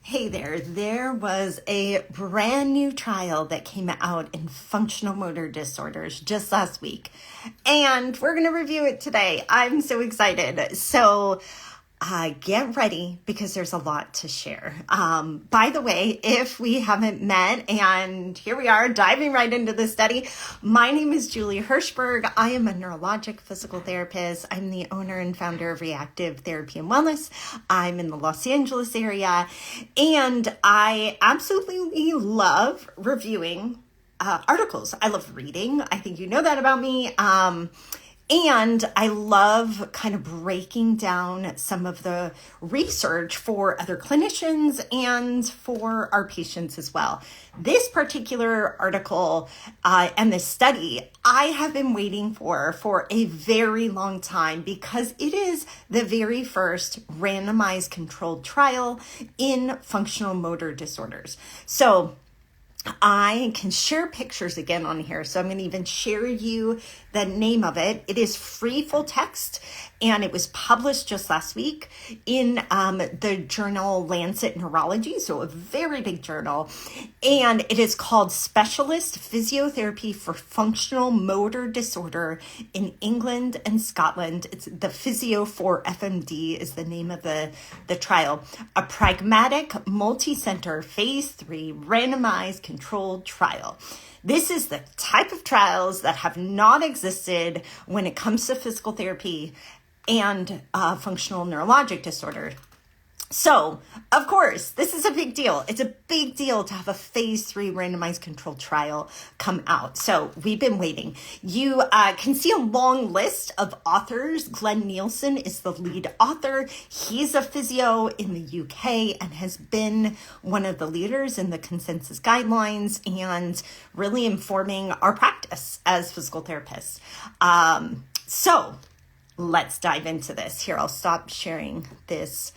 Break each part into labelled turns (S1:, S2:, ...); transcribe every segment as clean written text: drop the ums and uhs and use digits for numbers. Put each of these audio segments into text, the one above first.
S1: Hey there was a brand new trial that came out in functional motor disorders just last week, and we're going to review it today. I'm so excited. So get ready because there's a lot to share. By the way, if we haven't met, and here we are diving right into the study, my name is Julie Hirschberg. I am a neurologic physical therapist. I'm the owner and founder of Reactive Therapy and Wellness. I'm in the Los Angeles area, and I absolutely love reviewing articles. I love reading. I think you know that about me. And I love kind of breaking down some of the research for other clinicians and for our patients as well. This particular article and this study, I have been waiting for a very long time because it is the very first randomized controlled trial in functional motor disorders. So I can share pictures again on here. So I'm going to even share you the name of it. It is free full text, and it was published just last week in the journal Lancet Neurology, so a very big journal. And it is called Specialist Physiotherapy for Functional Motor Disorder in England and Scotland. It's the Physio for FMD is the name of the trial. A pragmatic, multi-center, phase 3 randomized controlled trial. This is the type of trials that have not existed when it comes to physical therapy and functional neurologic disorder. So, of course, this is a big deal. It's a big deal to have a phase 3 randomized controlled trial come out. So we've been waiting. You can see a long list of authors. Glenn Nielsen is the lead author. He's a physio in the UK and has been one of the leaders in the consensus guidelines and really informing our practice as physical therapists. So let's dive into this. Here, I'll stop sharing this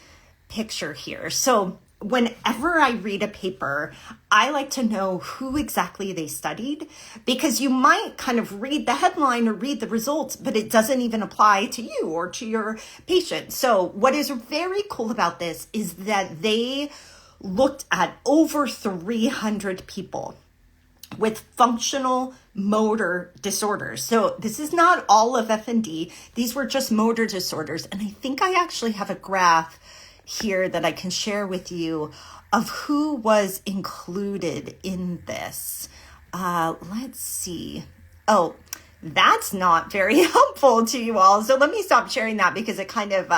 S1: picture here. So whenever I read a paper, I like to know who exactly they studied, because you might kind of read the headline or read the results, but it doesn't even apply to you or to your patient. So what is very cool about this is that they looked at over 300 people with functional motor disorders. So this is not all of FMD. These were just motor disorders. And I think I actually have a graph here that I can share with you of who was included in this. Let's see. Oh, that's not very helpful to you all. So let me stop sharing that because it kind of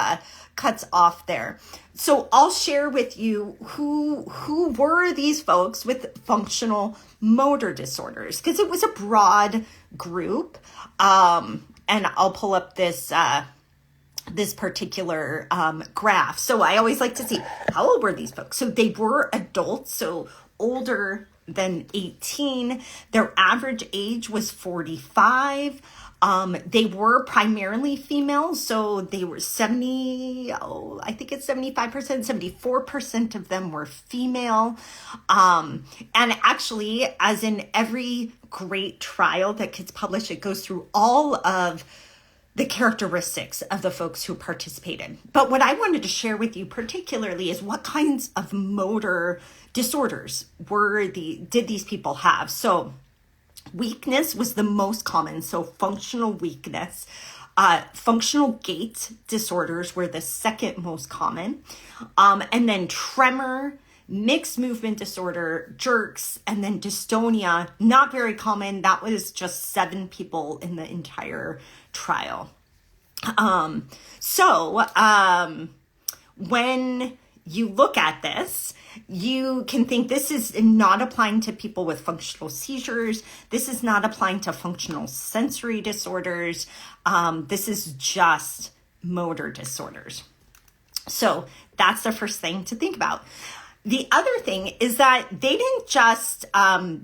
S1: cuts off there. So I'll share with you who were these folks with functional motor disorders, because it was a broad group. And I'll pull up this particular graph. So I always like to see how old were these folks. So they were adults, so older than 18. Their average age was 45. They were primarily female, so they were 74% of them were female. And actually, as in every great trial that gets published, it goes through all of the characteristics of the folks who participated. But what I wanted to share with you particularly is what kinds of motor disorders did these people have? So weakness was the most common. So functional weakness. Functional gait disorders were the second most common. And then tremor, mixed movement disorder, jerks, and then dystonia, not very common. That was just 7 people in the entire trial. When you look at this, you can think this is not applying to people with functional seizures. This is not applying to functional sensory disorders. This is just motor disorders. So that's the first thing to think about. The other thing is that they didn't just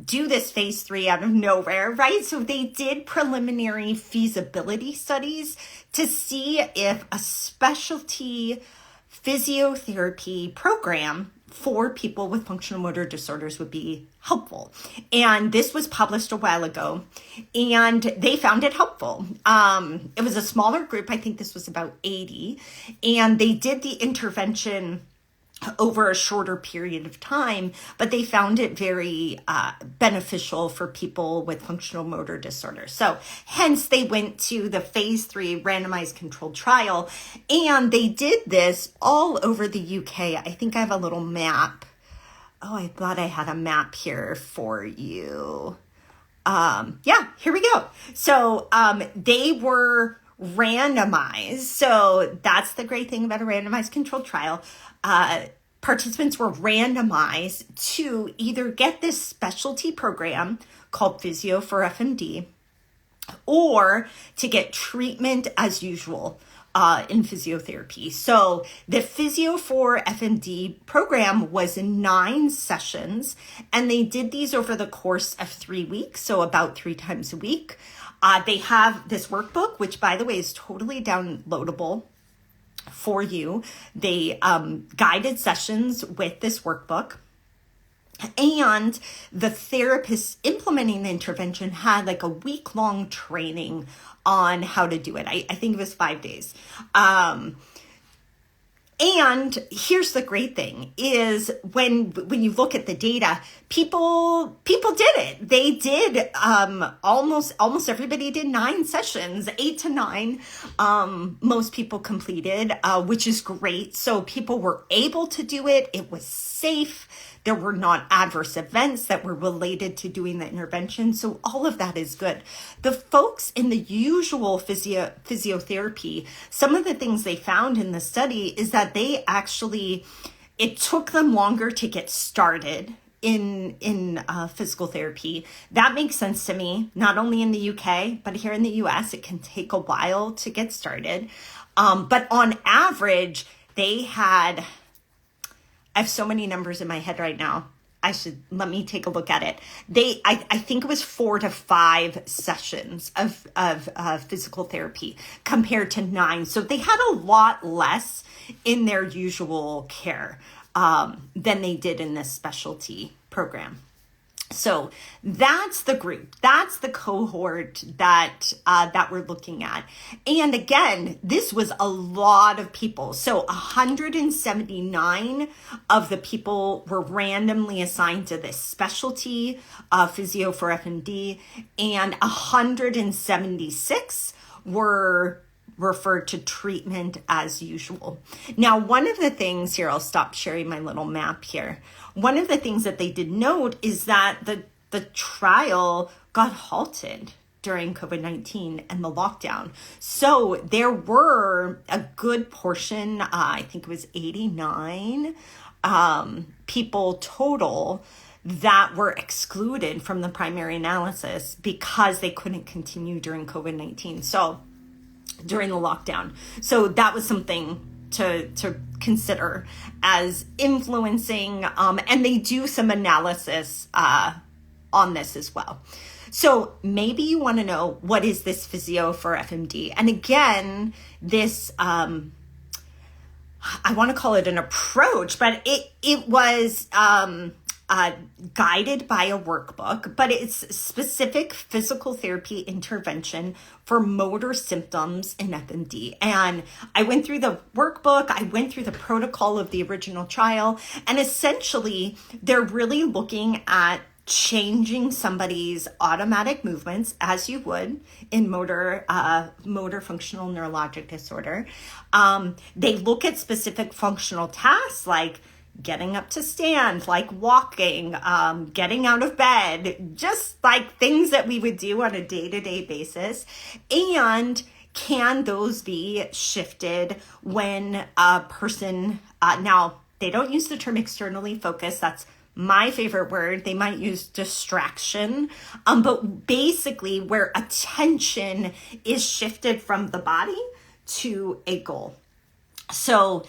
S1: do this phase 3 out of nowhere, right? So they did preliminary feasibility studies to see if a specialty physiotherapy program for people with functional motor disorders would be helpful. And this was published a while ago, and they found it helpful. It was a smaller group. I think this was about 80, and they did the intervention over a shorter period of time, but they found it very beneficial for people with functional motor disorders. So hence they went to the phase 3 randomized controlled trial, and they did this all over the UK. I think I have a little map. Oh, I thought I had a map here for you. Yeah, here we go. So they were randomized. So that's the great thing about a randomized controlled trial. Participants were randomized to either get this specialty program called Physio for FMD or to get treatment as usual in physiotherapy. So the Physio for FMD program was 9 sessions, and they did these over the course of 3 weeks, so about 3 times a week. They have this workbook, which, by the way, is totally downloadable for you. They guided sessions with this workbook. And the therapist implementing the intervention had like a week-long training on how to do it. I think it was 5 days. And here's the great thing is when you look at the data, people did it. They did almost everybody did 9 sessions, 8 to 9. Most people completed, which is great. So people were able to do it. It was safe. There were not adverse events that were related to doing the intervention. So all of that is good. The folks in the usual physiotherapy, some of the things they found in the study is that they actually, it took them longer to get started in physical therapy. That makes sense to me, not only in the UK, but here in the US, it can take a while to get started. But on average, they had, I have so many numbers in my head right now. Let me take a look at it. I think it was 4 to 5 sessions of physical therapy compared to 9. So they had a lot less in their usual care than they did in this specialty program. So that's the group, that's the cohort that we're looking at. And again, this was a lot of people. So 179 of the people were randomly assigned to this specialty, Physio for FMD, and 176 were referred to treatment as usual. Now, one of the things here, I'll stop sharing my little map here. One of the things that they did note is that the trial got halted during COVID-19 and the lockdown. So there were a good portion, I think it was 89 people total that were excluded from the primary analysis because they couldn't continue during COVID-19. So during the lockdown. So that was something to consider as influencing, and they do some analysis on this as well. So maybe you want to know, what is this Physio for FMD? And again, this, I want to call it an approach, but it was guided by a workbook, but it's specific physical therapy intervention for motor symptoms in FMD. And I went through the workbook, I went through the protocol of the original trial, and essentially they're really looking at changing somebody's automatic movements as you would in motor functional neurologic disorder. They look at specific functional tasks like getting up to stand, like walking, getting out of bed, just like things that we would do on a day-to-day basis. And can those be shifted when a person, now they don't use the term externally focused, that's my favorite word. They might use distraction, but basically where attention is shifted from the body to a goal. So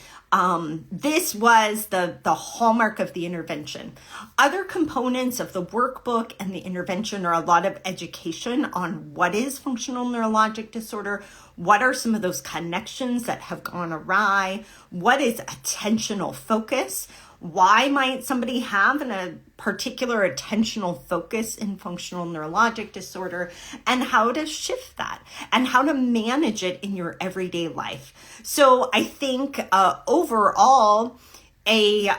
S1: this was the hallmark of the intervention. Other components of the workbook and the intervention are a lot of education on what is functional neurologic disorder, what are some of those connections that have gone awry, what is attentional focus, why might somebody have a particular attentional focus in functional neurologic disorder, and how to shift that and how to manage it in your everyday life. So I think overall, a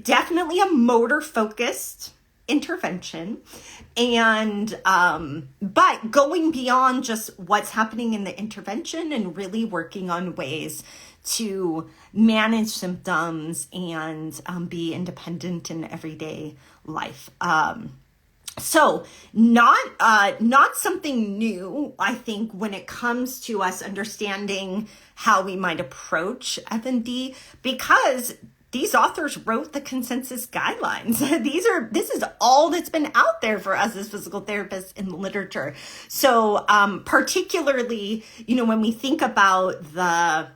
S1: definitely a motor focused intervention, and but going beyond just what's happening in the intervention and really working on ways to manage symptoms and be independent in everyday life. So not something new, I think, when it comes to us understanding how we might approach FMD, because these authors wrote the consensus guidelines. This is all that's been out there for us as physical therapists in the literature. So particularly, when we think about the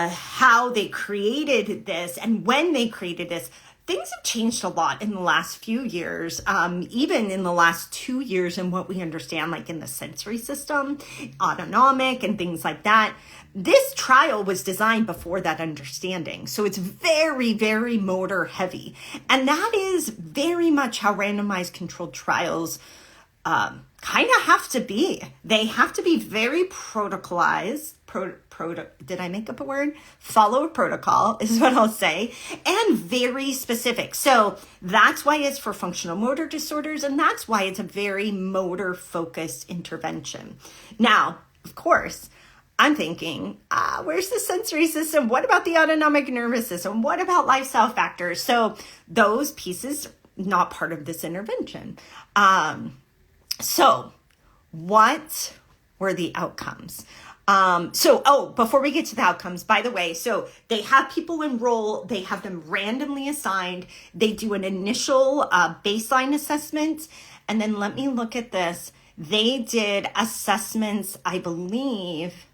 S1: how they created this and when they created this, things have changed a lot in the last few years, even in the last 2 years, in what we understand, like in the sensory system, autonomic and things like that. This trial was designed before that understanding. So it's very, very motor heavy. And that is very much how randomized controlled trials kind of have to be. They have to be very protocolized. Did I make up a word? Follow a protocol is what I'll say, and very specific. So that's why it's for functional motor disorders, and that's why it's a very motor focused intervention. Now, of course, I'm thinking, where's the sensory system? What about the autonomic nervous system? What about lifestyle factors? So those pieces, not part of this intervention. So what were the outcomes? Before we get to the outcomes, by the way, so they have people enroll, they have them randomly assigned, they do an initial baseline assessment, and then let me look at this. They did assessments, I believe.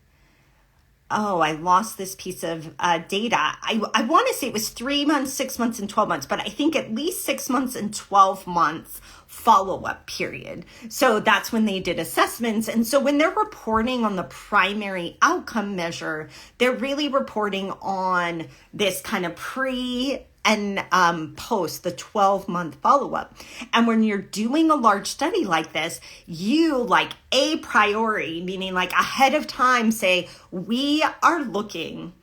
S1: Oh, I lost this piece of data. I want to say it was 3 months, 6 months, and 12 months, but I think at least 6 months and 12 months follow-up period. So that's when they did assessments. And so when they're reporting on the primary outcome measure, they're really reporting on this kind of pre and post, the 12-month follow-up. And when you're doing a large study like this, you like a priori, meaning like ahead of time, say, we are looking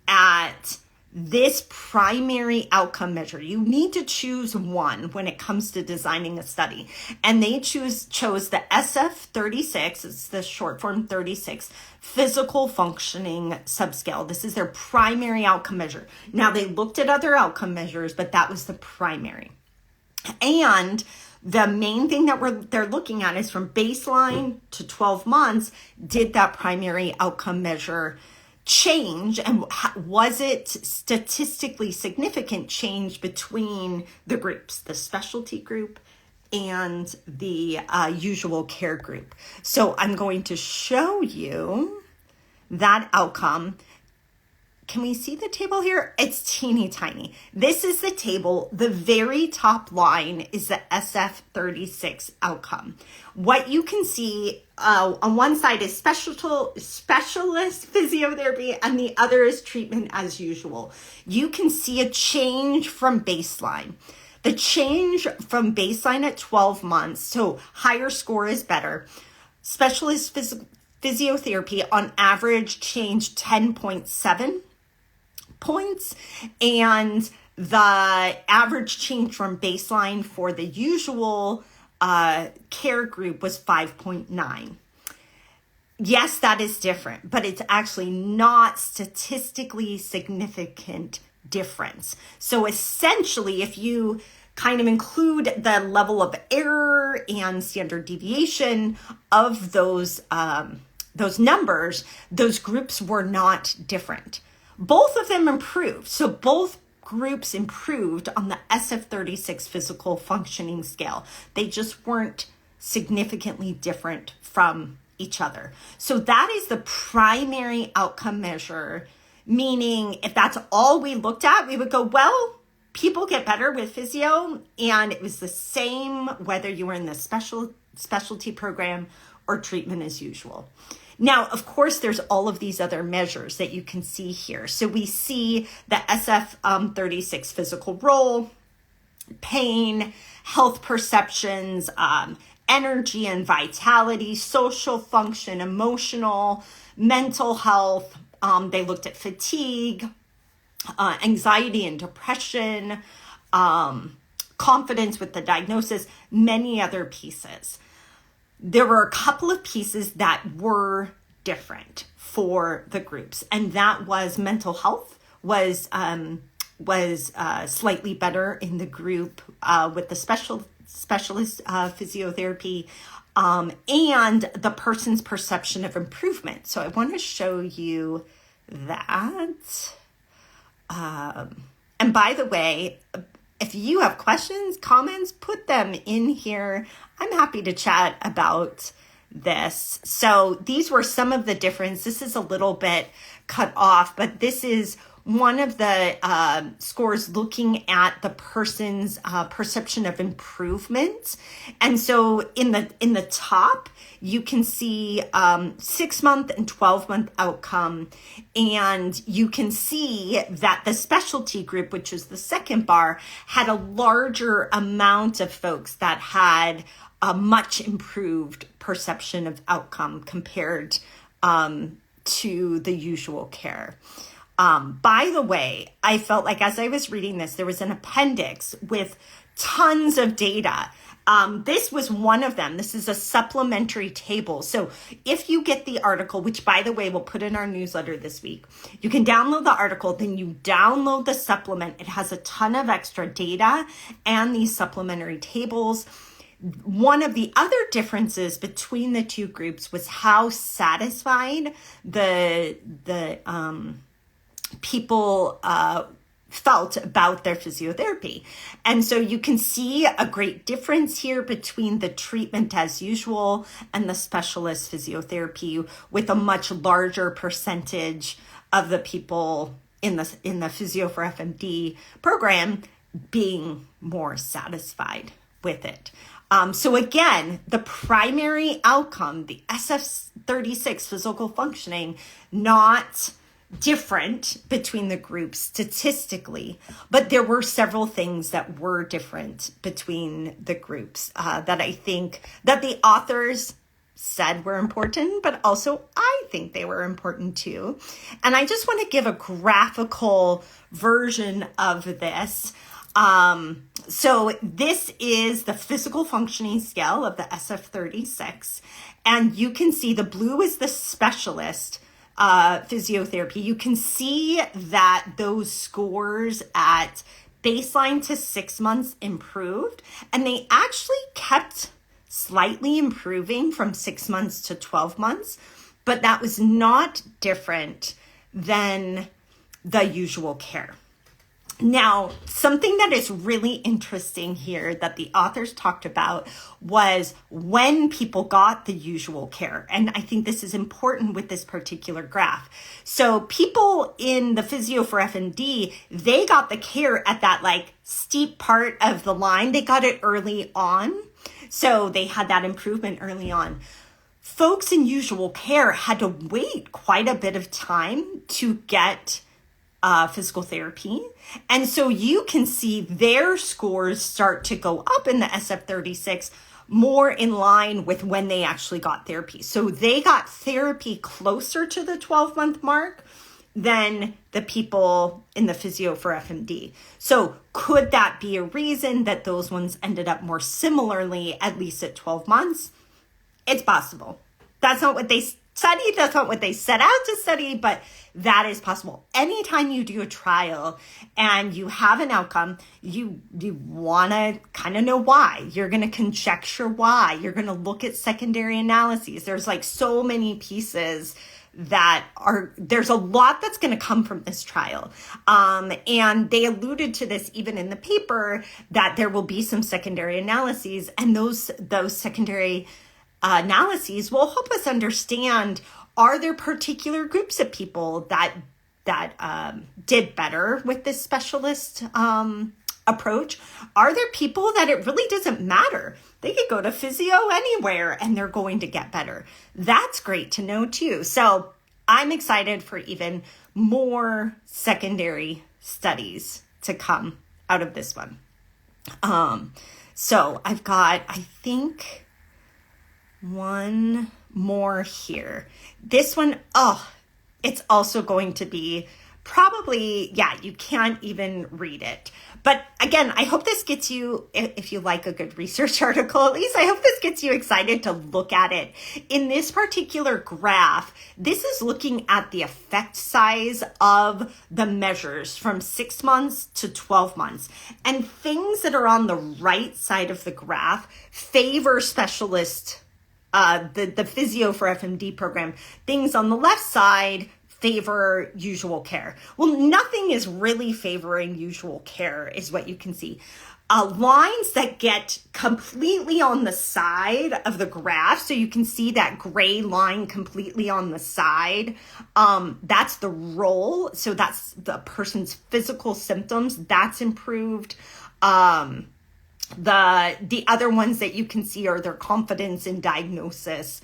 S1: at this primary outcome measure. You need to choose one when it comes to designing a study. And they chose the SF36, it's the short form 36, physical functioning subscale. This is their primary outcome measure. Now they looked at other outcome measures, but that was the primary. And the main thing that they're looking at is from baseline to 12 months, did that primary outcome measure change, and was it statistically significant change between the groups, the specialty group and the usual care group? So I'm going to show you that outcome. Can we see the table here? It's teeny tiny. This is the table. The very top line is the SF36 outcome. What you can see on one side is specialist physiotherapy, and the other is treatment as usual. You can see a change from baseline. The change from baseline at 12 months, so higher score is better. Specialist physiotherapy on average changed 10.7 points, and the average change from baseline for the usual care group was 5.9. Yes, that is different, but it's actually not statistically significant difference. So essentially, if you kind of include the level of error and standard deviation of those numbers, those groups were not different. Both of them improved. So both groups improved on the SF36 physical functioning scale. They just weren't significantly different from each other. So that is the primary outcome measure, meaning if that's all we looked at, we would go, well, people get better with physio, and it was the same whether you were in the specialty program or treatment as usual. Now, of course, there's all of these other measures that you can see here. So we see the SF36 physical role, pain, health perceptions, energy and vitality, social function, emotional, mental health. They looked at fatigue, anxiety and depression, confidence with the diagnosis, many other pieces. There were a couple of pieces that were different for the groups, and that was mental health was slightly better in the group with the specialist physiotherapy, and the person's perception of improvement. So I want to show you that. And by the way, if you have questions, comments, put them in here. I'm happy to chat about this. So these were some of the difference. This is a little bit cut off, but this is one of the scores looking at the person's perception of improvement. And so in the top, you can see 6-month and 12-month outcome. And you can see that the specialty group, which is the second bar, had a larger amount of folks that had a much improved perception of outcome compared to the usual care. By the way, I felt like as I was reading this, there was an appendix with tons of data. This was one of them. This is a supplementary table. So if you get the article, which by the way, we'll put in our newsletter this week, you can download the article, then you download the supplement. It has a ton of extra data and these supplementary tables. One of the other differences between the two groups was how satisfied the people felt about their physiotherapy. And so you can see a great difference here between the treatment as usual and the specialist physiotherapy, with a much larger percentage of the people in the Physio for FMD program being more satisfied with it. So again, the primary outcome, the SF36 physical functioning, not different between the groups statistically, but there were several things that were different between the groups that I think that the authors said were important, but also I think they were important too. And I just want to give a graphical version of this. So this is the physical functioning scale of the SF36, and you can see the blue is the specialist physiotherapy. You can see that those scores at baseline to 6 months improved, and they actually kept slightly improving from 6 months to 12 months, but that was not different than the usual care. Now, something that is really interesting here that the authors talked about was when people got the usual care. And I think this is important with this particular graph. So people in the Physio for FMD, they got the care at that like steep part of the line. They got it early on. So they had that improvement early on. Folks in usual care had to wait quite a bit of time to get physical therapy. And so you can see their scores start to go up in the SF36 more in line with when they actually got therapy. So they got therapy closer to the 12-month mark than the people in the Physio for FMD. So could that be a reason that those ones ended up more similarly, at least at 12 months? It's possible. That's not what they studied. That's not what they set out to study, but that is possible. Anytime you do a trial and you have an outcome, you want to kind of know why. You're going to conjecture why. You're going to look at secondary analyses. There's like so many pieces that there's a lot that's going to come from this trial. And they alluded to this even in the paper that there will be some secondary analyses, and those secondary analyses will help us understand, are there particular groups of people that did better with this specialist approach? Are there people that it really doesn't matter? They could go to physio anywhere and they're going to get better. That's great to know too. So I'm excited for even more secondary studies to come out of this one. So I've got, I think, one more here. This one, it's also going to be probably, yeah, you can't even read it. But again, I hope this gets you, if you like a good research article, at least I hope this gets you excited to look at it. In this particular graph, this is looking at the effect size of the measures from 6 months to 12 months. And things that are on the right side of the graph favor specialist, the physio for FMD program. Things on the left side favor usual care. Well, nothing is really favoring usual care is what you can see. Lines that get completely on the side of the graph, so you can see that gray line completely on the side, that's the role. So that's the person's physical symptoms, that's improved. The other ones that you can see are their confidence in diagnosis,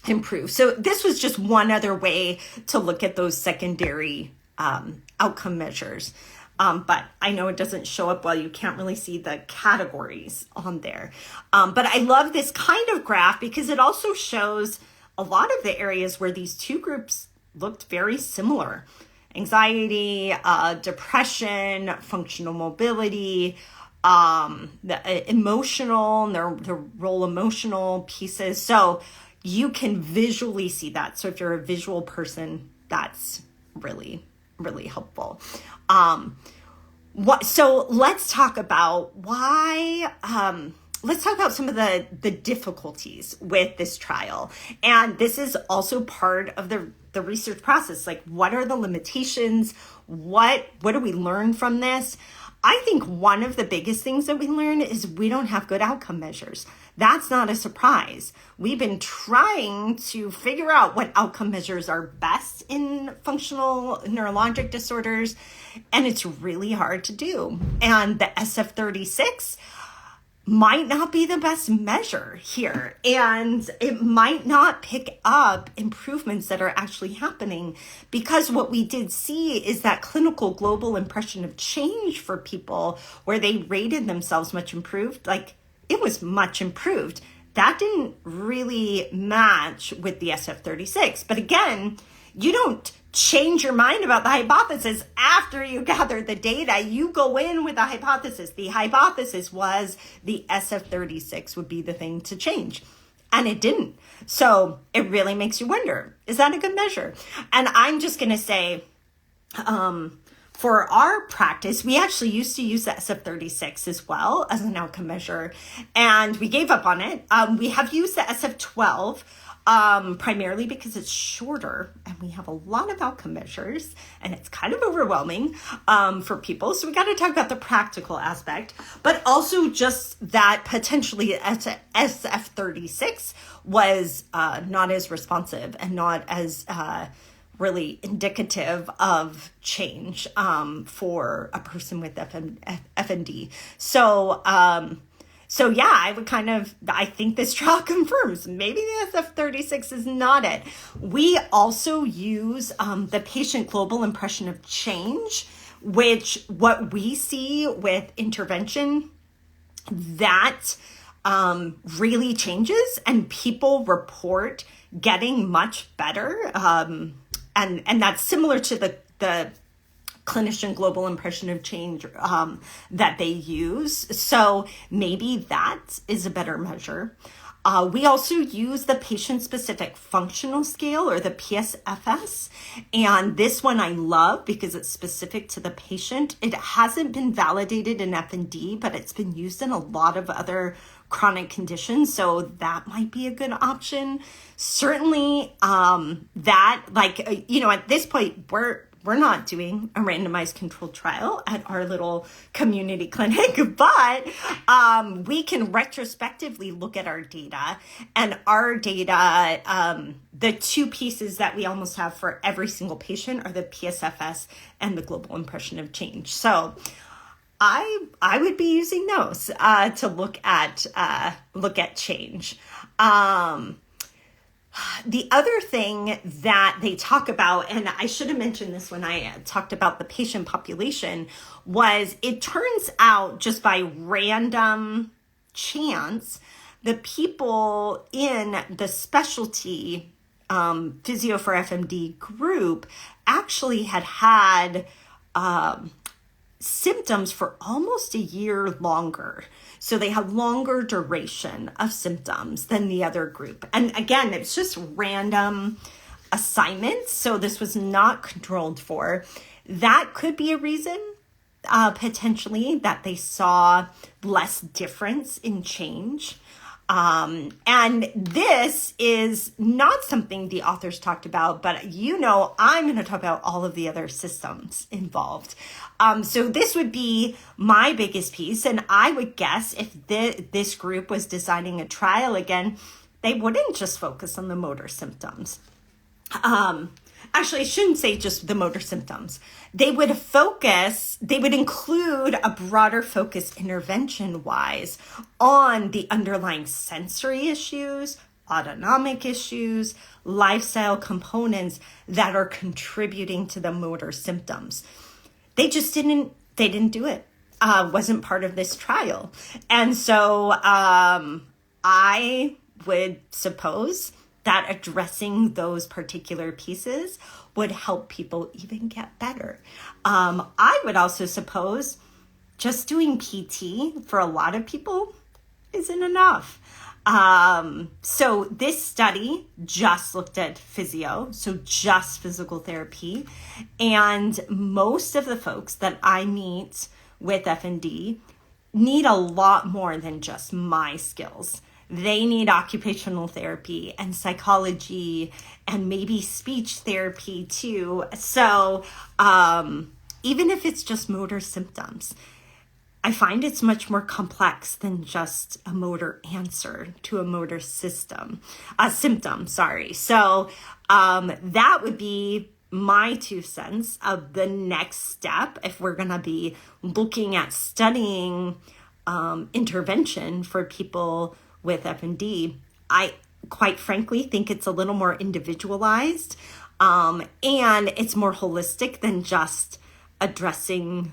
S1: improve. So this was just one other way to look at those secondary outcome measures. But I know it doesn't show up well. You can't really see the categories on there. But I love this kind of graph because it also shows a lot of the areas where these two groups looked very similar. Anxiety, depression, functional mobility, the emotional, their role emotional pieces. So you can visually see that. So if you're a visual person, that's really, really helpful. So let's talk about let's talk about some of the difficulties with this trial. And this is also part of the research process. Like, what are the limitations? What do we learn from this? I think one of the biggest things that we learn is we don't have good outcome measures. That's not a surprise. We've been trying to figure out what outcome measures are best in functional neurologic disorders, and it's really hard to do. And the SF-36 might not be the best measure here, and it might not pick up improvements that are actually happening, because what we did see is that clinical global impression of change for people where they rated themselves much improved, like it was much improved. That didn't really match with the SF-36. But again, you don't change your mind about the hypothesis after you gather the data. You go in with a hypothesis. The hypothesis was the SF-36 would be the thing to change, and it didn't. So it really makes you wonder, is that a good measure? And I'm just going to say, for our practice, we actually used to use the SF-36 as well as an outcome measure, and we gave up on it. We have used the SF-12 primarily because it's shorter and we have a lot of outcome measures and it's kind of overwhelming for people. So we got to talk about the practical aspect, but also just that potentially SF-36 was not as responsive and not as really indicative of change for a person with FMD. So yeah, I think this trial confirms maybe the SF-36 is not it. We also use the patient global impression of change, which what we see with intervention, that really changes and people report getting much better. And that's similar to the clinician global impression of change that they use. So maybe that is a better measure. We also use the patient-specific functional scale, or the PSFS. And this one I love because it's specific to the patient. It hasn't been validated in FMD, but it's been used in a lot of other chronic conditions. So that might be a good option. Certainly at this point, we're not doing a randomized controlled trial at our little community clinic, but we can retrospectively look at our data, and our data, the two pieces that we almost have for every single patient are the PSFS and the global impression of change. So I would be using those to look at change. The other thing that they talk about, and I should have mentioned this when I talked about the patient population, was it turns out just by random chance, the people in the specialty physio for FMD group actually had symptoms for almost a year longer. So they had longer duration of symptoms than the other group. And again, it's just random assignments. So this was not controlled for. That could be a reason, potentially, that they saw less difference in change. And this is not something the authors talked about, but I'm going to talk about all of the other systems involved. So this would be my biggest piece. And I would guess if this group was designing a trial again, they wouldn't just focus on the motor symptoms. Actually, I shouldn't say just the motor symptoms. They would include a broader focus intervention-wise on the underlying sensory issues, autonomic issues, lifestyle components that are contributing to the motor symptoms. They didn't do it. Wasn't part of this trial. And so I would suppose that addressing those particular pieces would help people even get better. I would also suppose just doing PT for a lot of people isn't enough. So this study just looked at physio, so just physical therapy. And most of the folks that I meet with FMD need a lot more than just my skills. They need occupational therapy and psychology and maybe speech therapy too. So even if it's just motor symptoms, I find it's much more complex than just a motor answer to a motor symptom. So that would be my 2 cents of the next step if we're going to be looking at studying intervention for people with FMD. I quite frankly think it's a little more individualized and it's more holistic than just addressing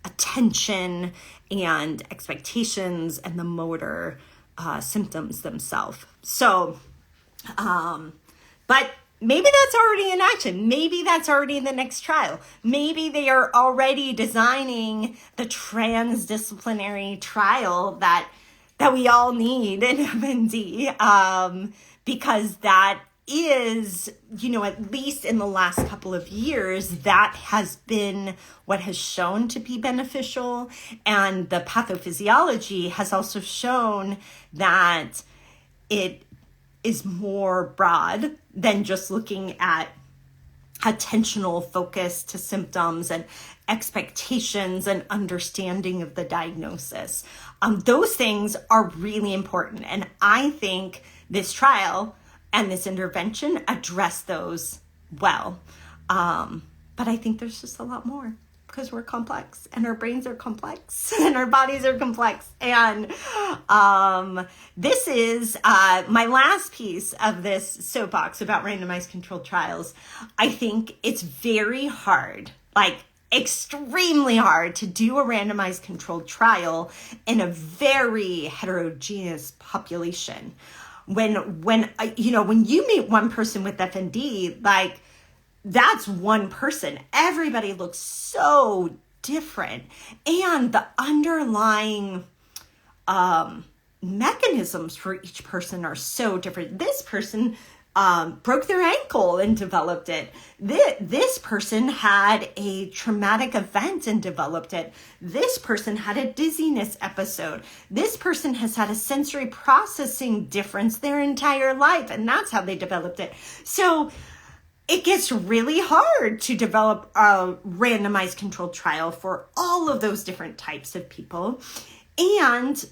S1: attention and expectations and the motor symptoms themselves. So, but maybe that's already in action. Maybe that's already in the next trial. Maybe they are already designing the transdisciplinary trial that we all need in FMD, because that is, at least in the last couple of years, that has been what has shown to be beneficial. And the pathophysiology has also shown that it is more broad than just looking at attentional focus to symptoms and expectations and understanding of the diagnosis. Those things are really important. And I think this trial and this intervention address those well. But I think there's just a lot more because we're complex and our brains are complex and our bodies are complex. And this is my last piece of this soapbox about randomized controlled trials. I think it's very hard, extremely hard to do a randomized controlled trial in a very heterogeneous population. When you meet one person with FMD, that's one person. Everybody looks so different. And the underlying mechanisms for each person are so different. This person broke their ankle and developed it. This person had a traumatic event and developed it. This person had a dizziness episode. This person has had a sensory processing difference their entire life, and that's how they developed it. So it gets really hard to develop a randomized controlled trial for all of those different types of people. And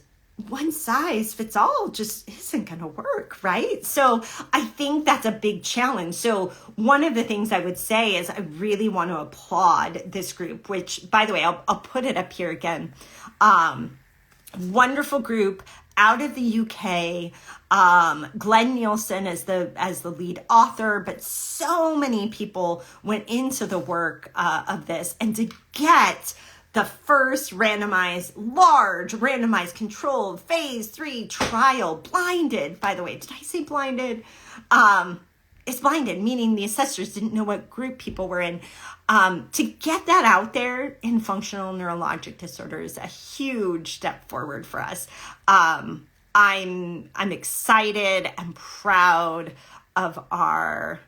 S1: one size fits all just isn't going to work, right? So I think that's a big challenge. So one of the things I would say is I really want to applaud this group, which, by the way, I'll put it up here again. Wonderful group out of the UK. Glenn Nielsen as the lead author, but so many people went into the work of this, and to get the first large randomized controlled phase 3 trial, blinded, by the way, did I say blinded? is blinded, meaning the assessors didn't know what group people were in. To get that out there in functional neurologic disorder is a huge step forward for us. I'm excited and proud of our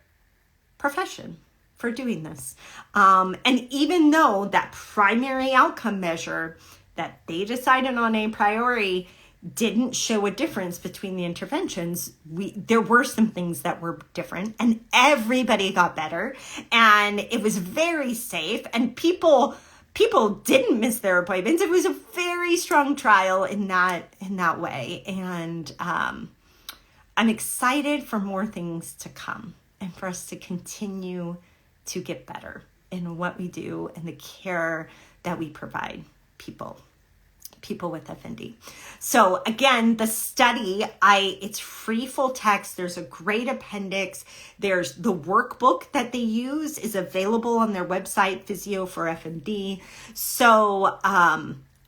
S1: profession for doing this. And even though that primary outcome measure that they decided on a priori didn't show a difference between the interventions, there were some things that were different, and everybody got better, and it was very safe, and people didn't miss their appointments. It was a very strong trial in that way, and I'm excited for more things to come and for us to continue to get better in what we do and the care that we provide people with FMD. So again, the study, it's free full text. There's a great appendix. There's the workbook that they use is available on their website, Physio for FMD. So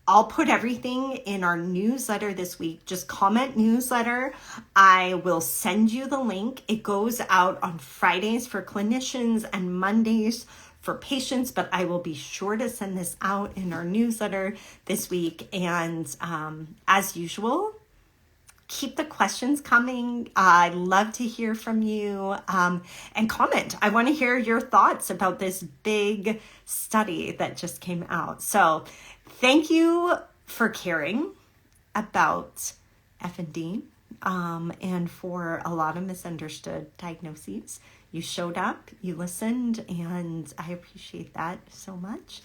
S1: I'll put everything in our newsletter this week. Just comment newsletter. I will send you the link. It goes out on Fridays for clinicians and Mondays for patients, but I will be sure to send this out in our newsletter this week. And as usual, keep the questions coming. I'd love to hear from you, and comment. I want to hear your thoughts about this big study that just came out. So thank you for caring about FMD, and for a lot of misunderstood diagnoses. You showed up, you listened, and I appreciate that so much.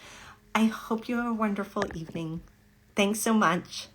S1: I hope you have a wonderful evening. Thanks so much.